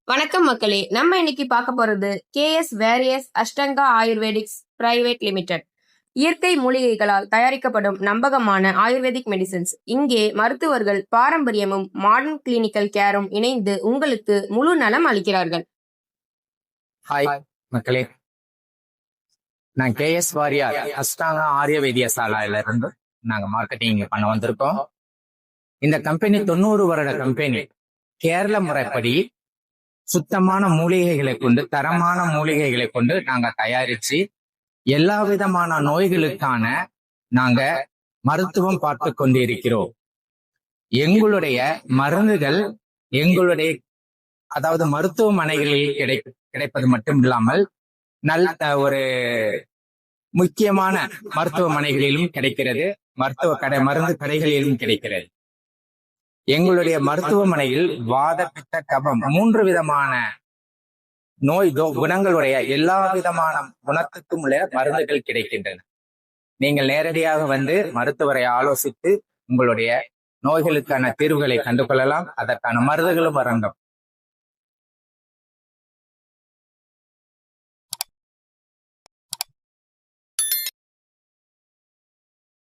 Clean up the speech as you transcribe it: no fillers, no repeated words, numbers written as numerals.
வணக்கம் மக்களே, நம்ம இன்னைக்கு பார்க்க போறது கேஎஸ் வேரியஸ் அஷ்டங்கா ஆயுர்வேதிக்ஸ் பிரைவேட் லிமிடெட். இயற்கை மூலிகைகளால் தயாரிக்கப்படும் நம்பகமான ஆயுர்வேதிக் மெடிசின்ஸ். இங்கே மருத்துவர்கள் பாரம்பரியமும் மாடர்ன் கிளினிக்கல் கேரும் இணைந்து உங்களுக்கு முழு நலம் அளிக்கிறார்கள். ஹாய் மக்களே, நான் கேஎஸ் வாரியார் அஷ்டாங்கா ஆரிய வைத்தியசாலையில இருந்து நாங்க மார்க்கெட்டிங் பண்ண வந்திருக்கோம். இந்த கம்பெனி 90 வருட கம்பெனி. கேரள முறைப்படி சுத்தமான மூலிகைகளை கொண்டு, தரமான மூலிகைகளை கொண்டு நாங்க தயாரிச்சு எல்லா விதமான நோய்களுக்கான நாங்க மருத்துவம் பார்த்து கொண்டு இருக்கிறோம். எங்களுடைய மருந்துகள் எங்களுடைய மருத்துவமனைகளில் கிடைப்பது மட்டும் இல்லாமல் நல்ல ஒரு முக்கியமான மருத்துவமனைகளிலும் கிடைக்கிறது, மருந்து கடைகளிலும் கிடைக்கிறது. எங்களுடைய மருத்துவமனையில் வாத பித்த கபம் 3 விதமான நோய் குணங்களுடைய எல்லா விதமான குணத்துக்கும் உள்ள மருந்துகள் கிடைக்கின்றன. நீங்கள் நேரடியாக வந்து மருத்துவரை ஆலோசித்து உங்களுடைய நோய்களுக்கான தீர்வுகளை கண்டுகொள்ளலாம். அதற்கான மருந்துகளும் வழங்கும்.